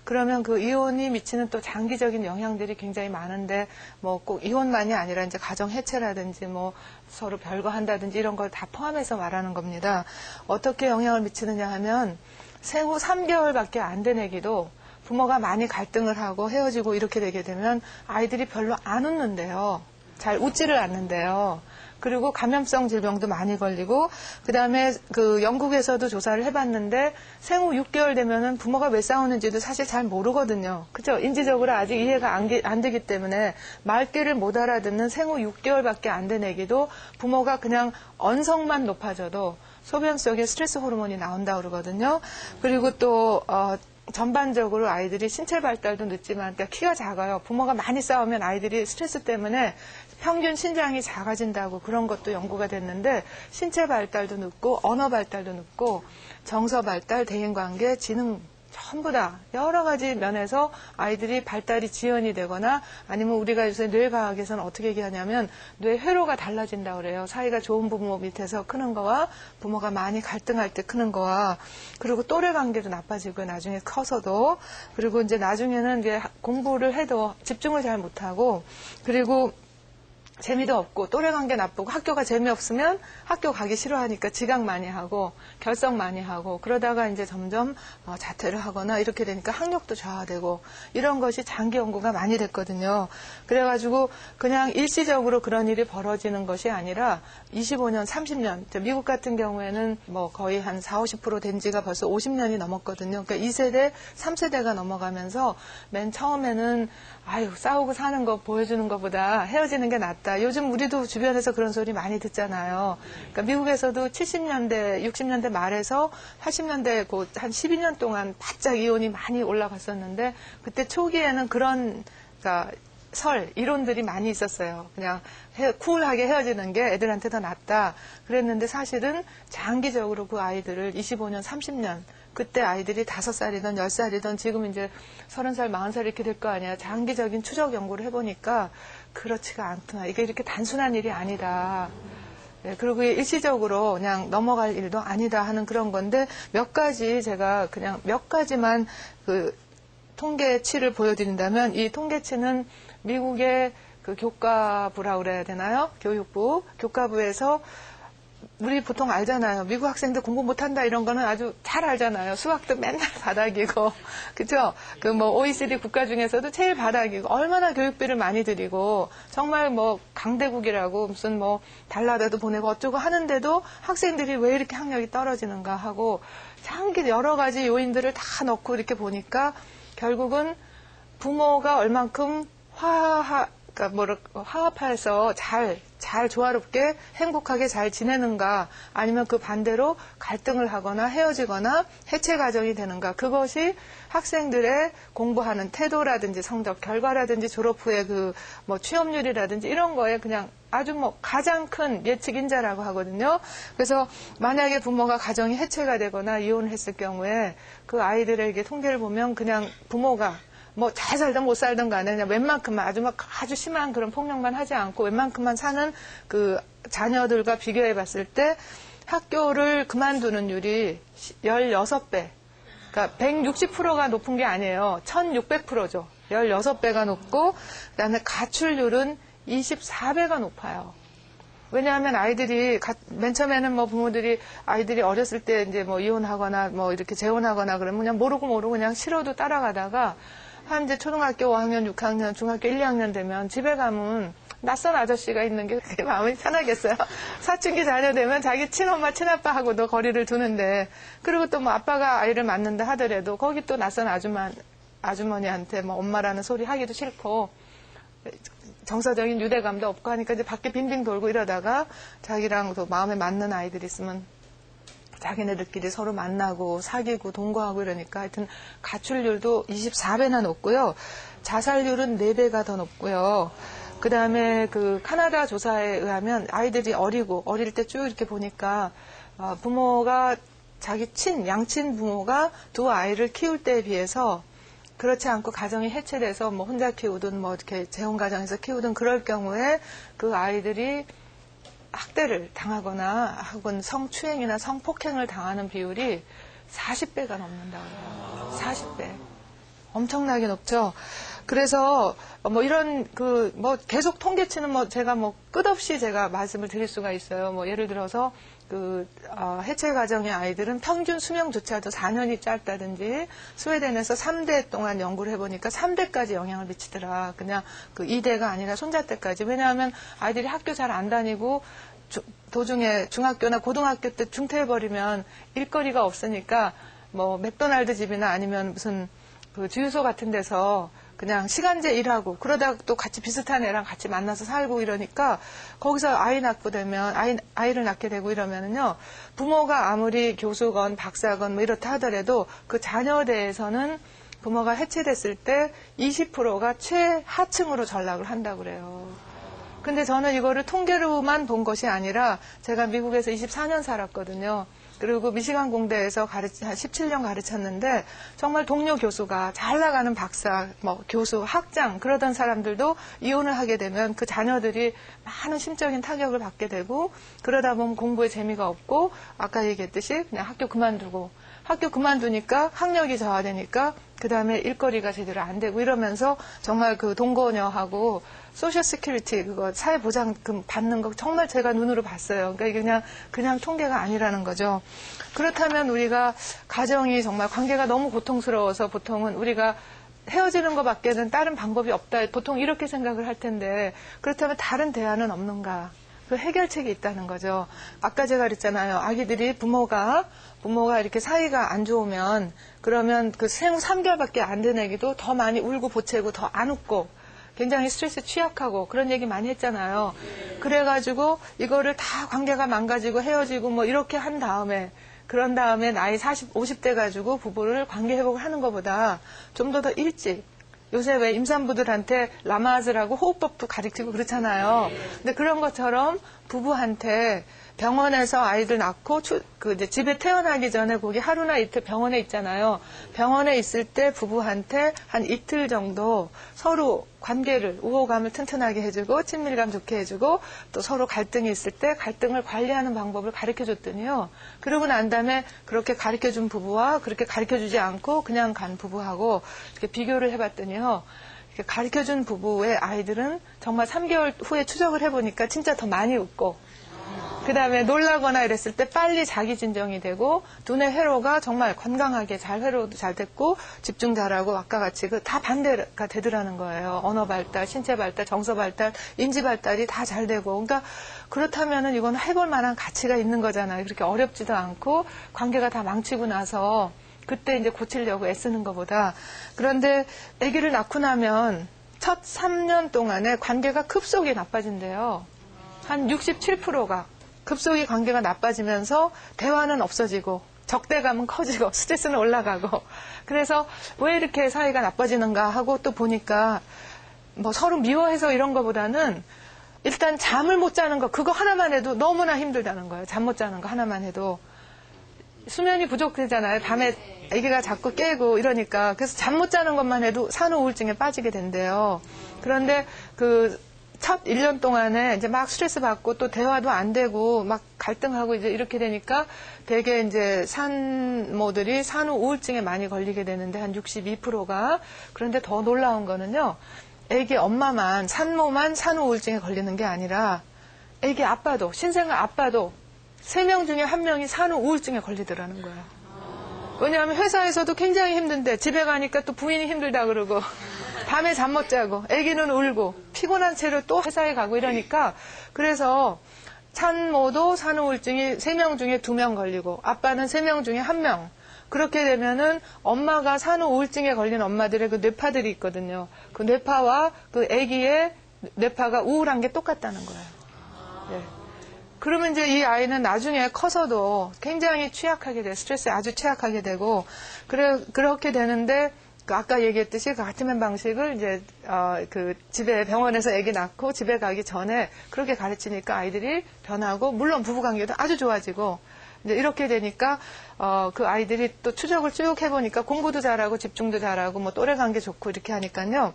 그러면 그 이혼이 미치는 또 장기적인 영향들이 굉장히 많은데 뭐 꼭 이혼만이 아니라 이제 가정 해체라든지 뭐 서로 별거한다든지 이런 걸 다 포함해서 말하는 겁니다. 어떻게 영향을 미치느냐 하면 생후 3개월밖에 안 된 애기도 부모가 많이 갈등을 하고 헤어지고 이렇게 되게 되면 아이들이 별로 안 웃는데요. 잘 웃지를 않는데요. 그리고 감염성 질병도 많이 걸리고, 그 다음에 그 영국에서도 조사를 해봤는데 생후 6개월 되면은 부모가 왜 싸우는지도 사실 잘 모르거든요. 그죠? 인지적으로 아직 이해가 안 되기 때문에 말귀를 못 알아듣는 생후 6개월밖에 안 된 애기도 부모가 그냥 언성만 높아져도 소변 속에 스트레스 호르몬이 나온다고 그러거든요. 그리고 또, 전반적으로 아이들이 신체 발달도 늦지만, 그러니까 키가 작아요. 부모가 많이 싸우면 아이들이 스트레스 때문에 평균 신장이 작아진다고 그런 것도 연구가 됐는데, 신체 발달도 늦고, 언어 발달도 늦고, 정서 발달, 대인관계, 지능, 전부 다 여러 가지 면에서 아이들이 발달이 지연이 되거나 아니면 우리가 요새 뇌과학에서는 어떻게 얘기하냐면 뇌 회로가 달라진다고 그래요. 사이가 좋은 부모 밑에서 크는 거와 부모가 많이 갈등할 때 크는 거와, 그리고 또래 관계도 나빠지고 나중에 커서도, 그리고 이제 나중에는 이제 공부를 해도 집중을 잘 못하고, 그리고 재미도 없고 또래 관계 나쁘고 학교가 재미없으면 학교 가기 싫어하니까 지각 많이 하고 결석 많이 하고, 그러다가 이제 점점 자퇴를 하거나 이렇게 되니까 학력도 저하되고, 이런 것이 장기 연구가 많이 됐거든요. 그래가지고 그냥 일시적으로 그런 일이 벌어지는 것이 아니라 25년, 30년, 미국 같은 경우에는 뭐 거의 한 40, 50%된 지가 벌써 50년이 넘었거든요. 그러니까 2세대, 3세대가 넘어가면서 맨 처음에는 아유, 싸우고 사는 거 보여주는 것보다 헤어지는 게 낫다. 요즘 우리도 주변에서 그런 소리 많이 듣잖아요. 그러니까 미국에서도 70년대, 60년대 말에서 80년대 한 12년 동안 바짝 이혼이 많이 올라갔었는데, 그때 초기에는 그런, 그러니까 이론들이 많이 있었어요. 그냥 쿨하게 헤어지는 게 애들한테 더 낫다. 그랬는데 사실은 장기적으로 그 아이들을 25년, 30년, 그때 아이들이 5살이든 10살이든 지금 이제 30살, 40살 이렇게 될 거 아니야. 장기적인 추적 연구를 해보니까 그렇지가 않구나. 이게 이렇게 단순한 일이 아니다. 네, 그리고 일시적으로 그냥 넘어갈 일도 아니다 하는 그런 건데, 몇 가지 제가 그냥 몇 가지만 그 통계치를 보여드린다면, 이 통계치는 미국의 그 교과부라고 그래야 되나요? 교과부에서 우리 보통 알잖아요. 미국 학생들 공부 못한다 이런 거는 아주 잘 알잖아요. 수학도 맨날 바닥이고, 그죠? 그 뭐 OECD 국가 중에서도 제일 바닥이고, 얼마나 교육비를 많이 들이고, 정말 뭐 강대국이라고 무슨 뭐 달나라도 보내고 어쩌고 하는데도 학생들이 왜 이렇게 학력이 떨어지는가 하고, 장기 여러 가지 요인들을 다 넣고 이렇게 보니까 결국은 부모가 얼만큼 화합해서 잘 조화롭게 행복하게 잘 지내는가, 아니면 그 반대로 갈등을 하거나 헤어지거나 해체 가정이 되는가, 그것이 학생들의 공부하는 태도라든지 성적 결과라든지 졸업 후에 그 뭐 취업률이라든지 이런 거에 그냥 아주 뭐 가장 큰 예측 인자라고 하거든요. 그래서 만약에 부모가 가정이 해체가 되거나 이혼을 했을 경우에 그 아이들에게 통계를 보면 그냥 부모가 뭐 잘 살든 못 살든 간에 그냥 웬만큼만 아주 심한 그런 폭력만 하지 않고 웬만큼만 사는 그 자녀들과 비교해 봤을 때 학교를 그만두는 율이 16배. 그러니까 160%가 높은 게 아니에요. 1600%죠. 16배가 높고, 그다음에 가출률은 24배가 높아요. 왜냐하면 아이들이 맨 처음에는 뭐 부모들이 아이들이 어렸을 때 이제 뭐 이혼하거나 뭐 이렇게 재혼하거나 그러면 그냥 모르고 그냥 싫어도 따라가다가 한 이제 초등학교 5학년, 6학년, 중학교 1, 2학년 되면 집에 가면 낯선 아저씨가 있는 게 그렇게 마음이 편하겠어요. 사춘기 자녀 되면 자기 친엄마, 친아빠하고도 거리를 두는데, 그리고 또 뭐 아빠가 아이를 낳는다 하더라도 거기 또 낯선 아주머니한테 뭐 엄마라는 소리 하기도 싫고, 정서적인 유대감도 없고 하니까 이제 밖에 빙빙 돌고 이러다가 자기랑 또 마음에 맞는 아이들이 있으면 자기네들끼리 서로 만나고 사귀고 동거하고 이러니까 하여튼 가출률도 24배나 높고요. 자살률은 4배가 더 높고요. 그 다음에 그 카나다 조사에 의하면 아이들이 어릴 때 쭉 이렇게 보니까 부모가 자기 양친 부모가 두 아이를 키울 때에 비해서 그렇지 않고 가정이 해체돼서 뭐 혼자 키우든 뭐 이렇게 재혼 가정에서 키우든 그럴 경우에 그 아이들이 학대를 당하거나 혹은 성추행이나 성폭행을 당하는 비율이 40배가 넘는다고 해요. 40배. 엄청나게 높죠. 그래서 뭐 이런 뭐 계속 통계치는 뭐 제가 뭐 끝없이 제가 말씀을 드릴 수가 있어요. 뭐 예를 들어서 해체 가정의 아이들은 평균 수명조차도 4년이 짧다든지 스웨덴에서 3대 동안 연구를 해보니까 3대까지 영향을 미치더라. 그냥 2대가 아니라 손자 때까지. 왜냐하면 아이들이 학교 잘 안 다니고 도중에 중학교나 고등학교 때 중퇴해버리면 일거리가 없으니까 뭐 맥도날드 집이나 아니면 무슨 주유소 같은 데서 그냥 시간제 일하고 그러다가 또 같이 비슷한 애랑 같이 만나서 살고 이러니까 거기서 아이 낳고 되면 아이를 낳게 되고 이러면은요 부모가 아무리 교수건 박사건 뭐 이렇다 하더라도 그 자녀에 대해서는 부모가 해체됐을 때 20%가 최하층으로 전락을 한다고 그래요. 근데 저는 이거를 통계로만 본 것이 아니라 제가 미국에서 24년 살았거든요. 그리고 미시간 공대에서 한 17년 가르쳤는데 정말 동료 교수가 잘 나가는 박사, 뭐 교수, 학장 그러던 사람들도 이혼을 하게 되면 그 자녀들이 많은 심적인 타격을 받게 되고 그러다 보면 공부에 재미가 없고 아까 얘기했듯이 그냥 학교 그만두니까 학력이 저하되니까 그 다음에 일거리가 제대로 안 되고 이러면서 정말 동거녀하고 소셜 시큐리티 그거 사회보장금 받는 거 정말 제가 눈으로 봤어요. 그러니까 이게 그냥 통계가 아니라는 거죠. 그렇다면 우리가 가정이 정말 관계가 너무 고통스러워서 보통은 우리가 헤어지는 것밖에는 다른 방법이 없다. 보통 이렇게 생각을 할 텐데 그렇다면 다른 대안은 없는가? 그 해결책이 있다는 거죠. 아까 제가 그랬잖아요. 아기들이 부모가 이렇게 사이가 안 좋으면 그러면 생후 3개월밖에 안 된 애기도 더 많이 울고 보채고 더 안 웃고 굉장히 스트레스 취약하고 그런 얘기 많이 했잖아요. 그래가지고 이거를 다 관계가 망가지고 헤어지고 뭐 이렇게 한 다음에 그런 다음에 나이 50대 가지고 부부를 관계 회복을 하는 것보다 좀 더 일찍 요새 왜 임산부들한테 라마즈라고 호흡법도 가르치고 그렇잖아요. 근데 그런 것처럼 부부한테 병원에서 아이들 낳고 이제 집에 태어나기 전에 거기 하루나 이틀 병원에 있잖아요. 병원에 있을 때 부부한테 한 이틀 정도 서로 관계를 우호감을 튼튼하게 해주고 친밀감 좋게 해주고 또 서로 갈등이 있을 때 갈등을 관리하는 방법을 가르쳐줬더니요. 그러고 난 다음에 그렇게 가르쳐준 부부와 그렇게 가르쳐주지 않고 그냥 간 부부하고 이렇게 비교를 해봤더니요. 가르쳐준 부부의 아이들은 정말 3개월 후에 추적을 해보니까 진짜 더 많이 웃고 그 다음에 놀라거나 이랬을 때 빨리 자기 진정이 되고 두뇌 회로가 정말 건강하게 회로도 잘 됐고 집중 잘하고 아까 같이 다 반대가 되더라는 거예요. 언어 발달, 신체 발달, 정서 발달, 인지 발달이 다 잘 되고 그러니까 그렇다면은 이건 해볼 만한 가치가 있는 거잖아요. 그렇게 어렵지도 않고 관계가 다 망치고 나서 그때 이제 고치려고 애쓰는 것보다 그런데 아기를 낳고 나면 첫 3년 동안에 관계가 급속히 나빠진대요. 한 67%가 급속히 관계가 나빠지면서 대화는 없어지고 적대감은 커지고 스트레스는 올라가고 그래서 왜 이렇게 사이가 나빠지는가 하고 또 보니까 뭐 서로 미워해서 이런 거보다는 일단 잠을 못 자는 거 그거 하나만 해도 너무나 힘들다는 거예요. 잠 못 자는 거 하나만 해도 수면이 부족되잖아요. 밤에 아기가 자꾸 깨고 이러니까 그래서 잠 못 자는 것만 해도 산후 우울증에 빠지게 된대요. 그런데 첫 1년 동안에 이제 막 스트레스 받고 또 대화도 안 되고 막 갈등하고 이제 이렇게 되니까 되게 이제 산모들이 산후 우울증에 많이 걸리게 되는데 한 62%가 그런데 더 놀라운 거는요. 애기 엄마만 산모만 산후 우울증에 걸리는 게 아니라 애기 아빠도 신생아 아빠도 3명 중에 1명이 산후 우울증에 걸리더라는 거예요. 왜냐하면 회사에서도 굉장히 힘든데 집에 가니까 또 부인이 힘들다 그러고 밤에 잠 못 자고 아기는 울고 피곤한 채로 또 회사에 가고 이러니까 그래서 산모도 산후 우울증이 3명 중에 2명 걸리고 아빠는 3명 중에 1명 그렇게 되면은 엄마가 산후 우울증에 걸린 엄마들의 그 뇌파들이 있거든요. 그 뇌파와 그 아기의 뇌파가 우울한 게 똑같다는 거예요. 네. 그러면 이제 이 아이는 나중에 커서도 굉장히 취약하게 돼, 스트레스에 아주 취약하게 되고, 그렇게 되는데, 아까 얘기했듯이 그 하트맨 방식을 이제, 집에 병원에서 아기 낳고 집에 가기 전에 그렇게 가르치니까 아이들이 변하고, 물론 부부관계도 아주 좋아지고, 이제 이렇게 되니까, 그 아이들이 또 추적을 쭉 해보니까 공부도 잘하고 집중도 잘하고, 뭐 또래 관계 좋고 이렇게 하니까요.